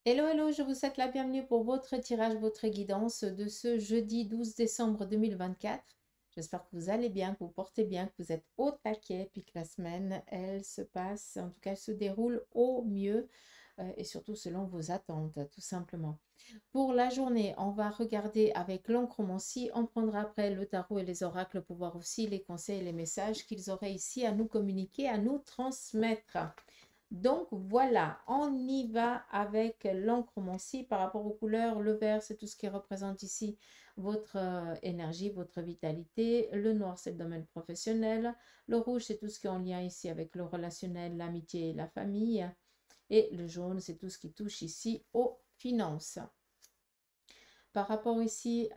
Hello, hello, je vous souhaite la bienvenue pour votre tirage, votre guidance de ce jeudi 12 décembre 2024. J'espère que vous allez bien, que vous portez bien, que vous êtes au taquet, puis que la semaine, elle se passe, en tout cas, elle se déroule au mieux et surtout selon vos attentes, tout simplement. Pour la journée, on va regarder avec l'oncromancie. On prendra après le tarot et les oracles pour voir aussi les conseils et les messages qu'ils auraient ici à nous communiquer, à nous transmettre. Donc voilà, on y va avec l'encromancie par rapport aux couleurs. Le vert, c'est tout ce qui représente ici votre énergie, votre vitalité. Le noir, c'est le domaine professionnel. Le rouge, c'est tout ce qui est en lien ici avec le relationnel, l'amitié et la famille. Et le jaune, c'est tout ce qui touche ici aux finances. Par rapport ici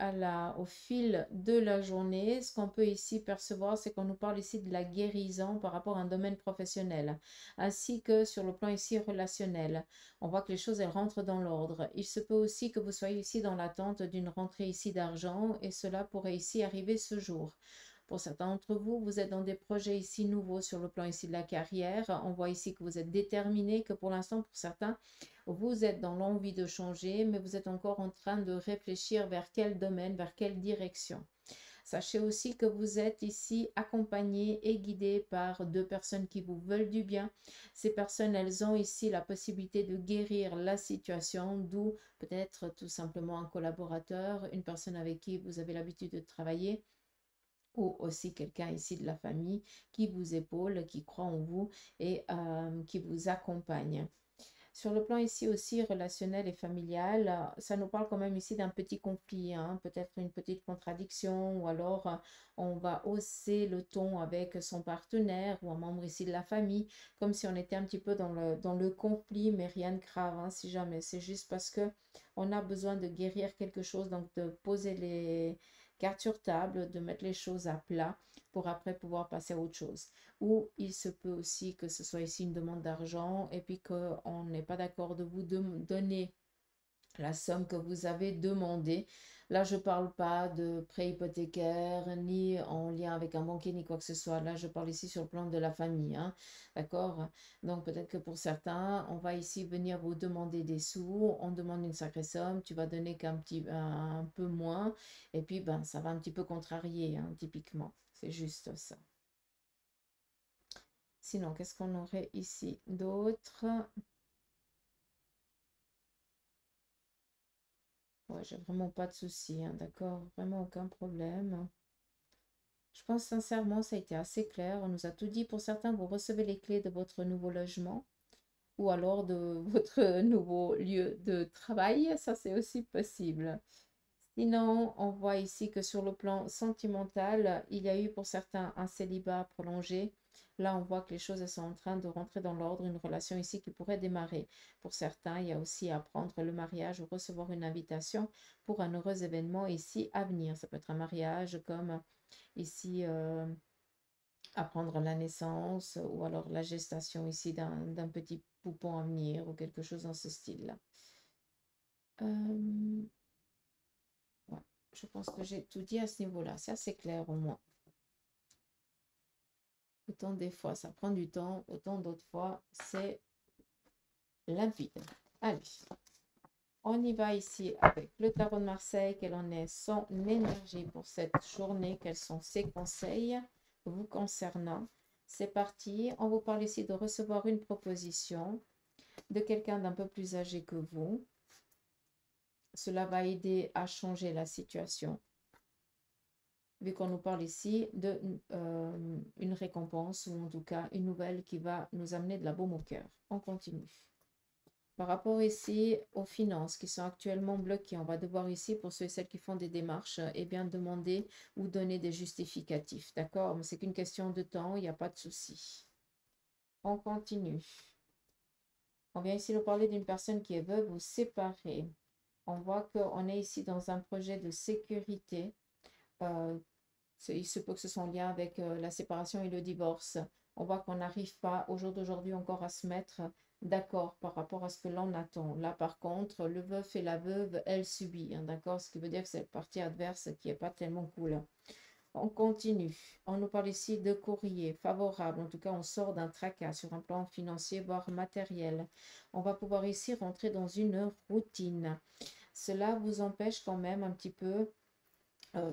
au fil de la journée, ce qu'on peut ici percevoir, c'est qu'on nous parle ici de la guérison par rapport à un domaine professionnel, ainsi que sur le plan ici relationnel. On voit que les choses, elles rentrent dans l'ordre. Il se peut aussi que vous soyez ici dans l'attente d'une rentrée ici d'argent et cela pourrait ici arriver ce jour. Pour certains d'entre vous, vous êtes dans des projets ici nouveaux sur le plan ici de la carrière. On voit ici que vous êtes déterminé, que pour l'instant, pour certains, vous êtes dans l'envie de changer, mais vous êtes encore en train de réfléchir vers quel domaine, vers quelle direction. Sachez aussi que vous êtes ici accompagné et guidé par deux personnes qui vous veulent du bien. Ces personnes, elles ont ici la possibilité de guérir la situation, d'où peut-être tout simplement un collaborateur, une personne avec qui vous avez l'habitude de travailler ou aussi quelqu'un ici de la famille qui vous épaule, qui croit en vous et qui vous accompagne. Sur le plan ici aussi relationnel et familial, ça nous parle quand même ici d'un petit conflit, hein, peut-être une petite contradiction, ou alors on va hausser le ton avec son partenaire ou un membre ici de la famille, comme si on était un petit peu dans le conflit, mais rien de grave, hein, si jamais. C'est juste parce que on a besoin de guérir quelque chose, donc de poser les cartes sur table, de mettre les choses à plat pour après pouvoir passer à autre chose. Ou il se peut aussi que ce soit ici une demande d'argent et puis qu'on n'est pas d'accord de vous donner la somme que vous avez demandée. Là, je ne parle pas de prêt hypothécaire, ni en lien avec un banquier, ni quoi que ce soit. Là, je parle ici sur le plan de la famille. Hein. D'accord? Donc, peut-être que pour certains, on va ici venir vous demander des sous. On demande une sacrée somme. Tu vas donner un peu moins. Et puis, ben, ça va un petit peu contrarier, hein, typiquement. C'est juste ça. Sinon, qu'est-ce qu'on aurait ici d'autre? Ouais, j'ai vraiment pas de soucis, hein, d'accord? Vraiment aucun problème. Je pense sincèrement, ça a été assez clair. On nous a tout dit. Pour certains, vous recevez les clés de votre nouveau logement ou alors de votre nouveau lieu de travail. Ça, c'est aussi possible. Sinon, on voit ici que sur le plan sentimental, il y a eu pour certains un célibat prolongé. Là, on voit que les choses elles sont en train de rentrer dans l'ordre, une relation ici qui pourrait démarrer. Pour certains, il y a aussi à prendre le mariage ou recevoir une invitation pour un heureux événement ici à venir. Ça peut être un mariage comme ici apprendre la naissance ou alors la gestation ici d'un petit poupon à venir ou quelque chose dans ce style-là. Euh, Ouais, je pense que j'ai tout dit à ce niveau-là. C'est assez clair au moins. Autant des fois, ça prend du temps, autant d'autres fois, c'est limpide. Allez, on y va ici avec le tarot de Marseille. Quelle en est son énergie pour cette journée? Quels sont ses conseils vous concernant? C'est parti. On vous parle ici de recevoir une proposition de quelqu'un d'un peu plus âgé que vous. Cela va aider à changer la situation. Vu qu'on nous parle ici une récompense ou en tout cas une nouvelle qui va nous amener de la baume au cœur. On continue. Par rapport ici aux finances qui sont actuellement bloquées, on va devoir ici, pour ceux et celles qui font des démarches, eh bien demander ou donner des justificatifs. D'accord? Mais c'est qu'une question de temps, il n'y a pas de souci. On continue. On vient ici nous parler d'une personne qui est veuve ou séparée. On voit qu'on est ici dans un projet de sécurité. Euh, Il se peut que ce soit en lien avec la séparation et le divorce. On voit qu'on n'arrive pas au jour d'aujourd'hui encore à se mettre d'accord par rapport à ce que l'on attend. Là, par contre, le veuf et la veuve, elle subit, hein, d'accord? Ce qui veut dire que c'est la partie adverse qui n'est pas tellement cool. On continue. On nous parle ici de courrier favorable. En tout cas, on sort d'un tracas sur un plan financier, voire matériel. On va pouvoir ici rentrer dans une routine. Cela vous empêche quand même un petit peu.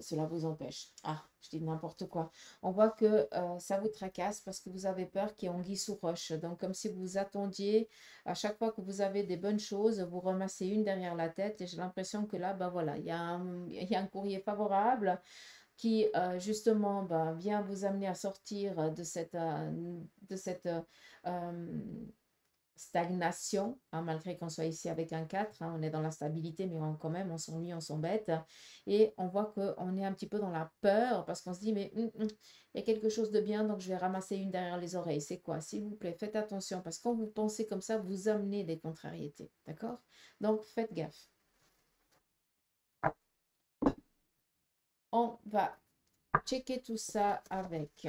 Cela vous empêche. Ah, je dis n'importe quoi. On voit que ça vous tracasse parce que vous avez peur qu'il y ait anguille sous roche. Donc, comme si vous attendiez, à chaque fois que vous avez des bonnes choses, vous ramassez une derrière la tête. Et j'ai l'impression que là, ben voilà, il y a un courrier favorable qui justement vient vous amener à sortir de cette stagnation, hein, malgré qu'on soit ici avec un 4, hein, on est dans la stabilité, mais quand même, on s'ennuie, on s'embête. Et on voit qu'on est un petit peu dans la peur parce qu'on se dit, mais il y a quelque chose de bien, donc je vais ramasser une derrière les oreilles. C'est quoi? S'il vous plaît, faites attention parce que quand vous pensez comme ça, vous amenez des contrariétés. D'accord? Donc, faites gaffe. On va checker tout ça avec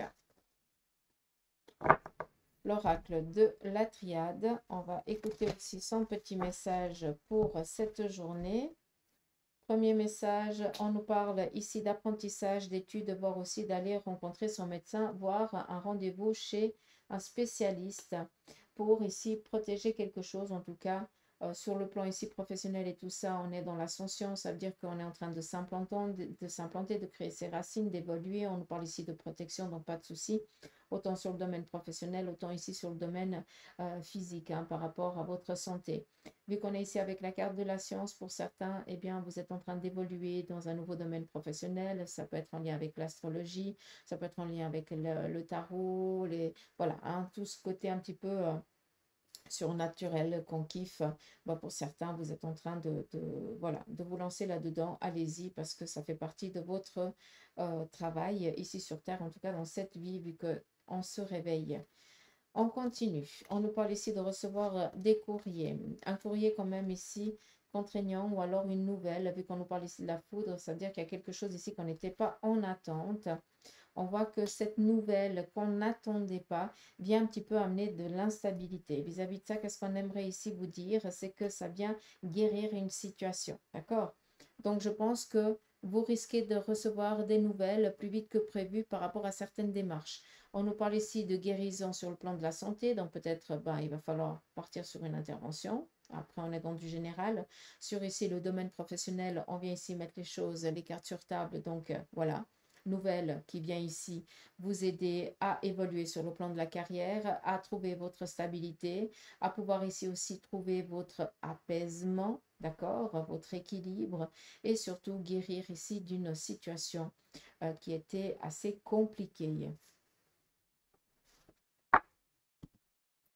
l'oracle de la triade. On va écouter aussi son petit message pour cette journée. Premier message, on nous parle ici d'apprentissage, d'études, voire aussi d'aller rencontrer son médecin, voire un rendez-vous chez un spécialiste pour ici protéger quelque chose, en tout cas sur le plan ici professionnel et tout ça, on est dans l'ascension, ça veut dire qu'on est en train de s'implanter, de créer ses racines, d'évoluer. On nous parle ici de protection, donc pas de souci, autant sur le domaine professionnel, autant ici sur le domaine physique, hein, par rapport à votre santé. Vu qu'on est ici avec la carte de la science, pour certains, eh bien, vous êtes en train d'évoluer dans un nouveau domaine professionnel. Ça peut être en lien avec l'astrologie, ça peut être en lien avec le tarot, voilà, hein, tout ce côté un petit peu surnaturel qu'on kiffe. Pour certains, vous êtes en train voilà, de vous lancer là-dedans. Allez-y parce que ça fait partie de votre travail ici sur Terre, en tout cas dans cette vie, vu qu'on se réveille. On continue. On nous parle ici de recevoir des courriers. Un courrier quand même ici contraignant ou alors une nouvelle, vu qu'on nous parle ici de la foudre, ça veut dire qu'il y a quelque chose ici qu'on n'était pas en attente. On voit que cette nouvelle qu'on n'attendait pas vient un petit peu amener de l'instabilité. Vis-à-vis de ça, qu'est-ce qu'on aimerait ici vous dire? C'est que ça vient guérir une situation. D'accord? Donc, je pense que vous risquez de recevoir des nouvelles plus vite que prévu par rapport à certaines démarches. On nous parle ici de guérison sur le plan de la santé, donc peut-être il va falloir partir sur une intervention. Après, on est dans du général. Sur ici, le domaine professionnel, on vient ici mettre les choses, les cartes sur table. Donc, voilà, nouvelle qui vient ici vous aider à évoluer sur le plan de la carrière, à trouver votre stabilité, à pouvoir ici aussi trouver votre apaisement, d'accord, votre équilibre et surtout guérir ici d'une situation qui était assez compliquée.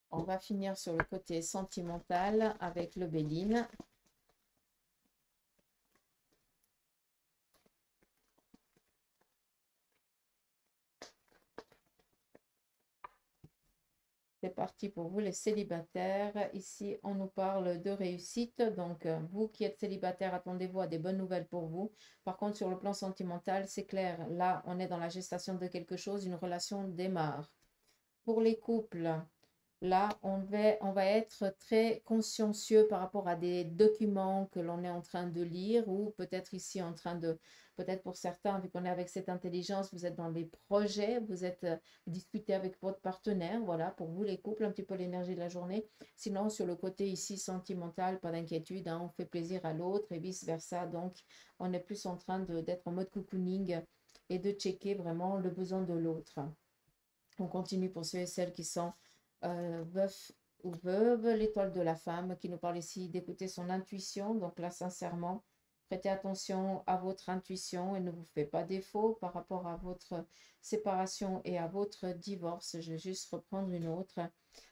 On va finir sur le côté sentimental avec le Béline. C'est parti pour vous les célibataires. Ici, on nous parle de réussite. Donc, vous qui êtes célibataire, attendez-vous à des bonnes nouvelles pour vous. Par contre, sur le plan sentimental, c'est clair. Là, on est dans la gestation de quelque chose. Une relation démarre. Pour les couples, là, on va être très consciencieux par rapport à des documents que l'on est en train de lire ou peut-être ici en train de, peut-être pour certains, vu qu'on est avec cette intelligence, vous êtes dans des projets, vous êtes discuté avec votre partenaire, voilà, pour vous les couples, un petit peu l'énergie de la journée. Sinon, sur le côté ici sentimental, pas d'inquiétude, hein, on fait plaisir à l'autre et vice-versa. Donc, on est plus en train d'être en mode cocooning et de checker vraiment le besoin de l'autre. On continue pour ceux et celles qui sont veufs ou veuves, l'étoile de la femme qui nous parle ici d'écouter son intuition. Donc là, sincèrement, prêtez attention à votre intuition et ne vous faites pas défaut par rapport à votre séparation et à votre divorce. Je vais juste reprendre une autre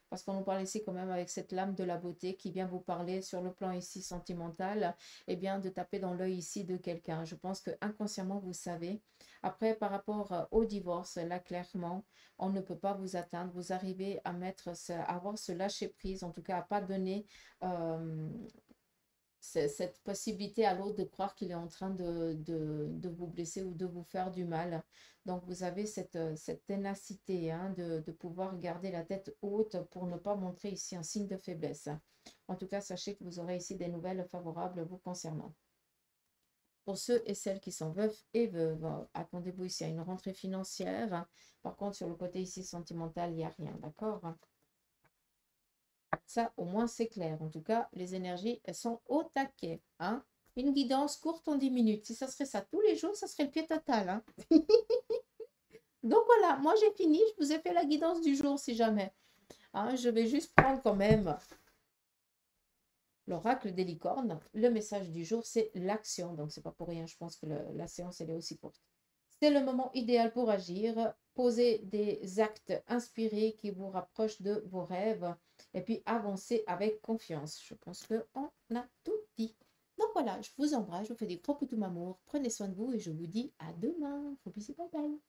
parce qu'on nous parle ici quand même avec cette lame de la beauté qui vient vous parler sur le plan ici sentimental, et bien de taper dans l'œil ici de quelqu'un. Je pense que inconsciemment vous savez. Après, par rapport au divorce, là clairement, on ne peut pas vous atteindre. Vous arrivez à avoir ce lâcher prise, en tout cas à pas donner cette possibilité à l'autre de croire qu'il est en train de vous blesser ou de vous faire du mal. Donc vous avez cette ténacité, hein, de pouvoir garder la tête haute pour ne pas montrer ici un signe de faiblesse. En tout cas, sachez que vous aurez ici des nouvelles favorables vous concernant. Pour ceux et celles qui sont veufs et veuves, attendez-vous ici à une rentrée financière. Par contre, sur le côté ici sentimental, il n'y a rien, d'accord? Ça, au moins, c'est clair. En tout cas, les énergies, elles sont au taquet. Hein? Une guidance courte en 10 minutes. Si ça serait ça tous les jours, ça serait le pied total. Hein? Donc voilà, moi j'ai fini. Je vous ai fait la guidance du jour si jamais. Hein, je vais juste prendre quand même l'oracle des licornes. Le message du jour, c'est l'action. Donc, c'est pas pour rien. Je pense que la séance, elle est aussi courte. C'est le moment idéal pour agir. Poser des actes inspirés qui vous rapprochent de vos rêves. Et puis, avancer avec confiance. Je pense qu'on a tout dit. Donc voilà, je vous embrasse. Je vous fais des gros coups de amour. Prenez soin de vous et je vous dis à demain. Gros bisous, bye bye.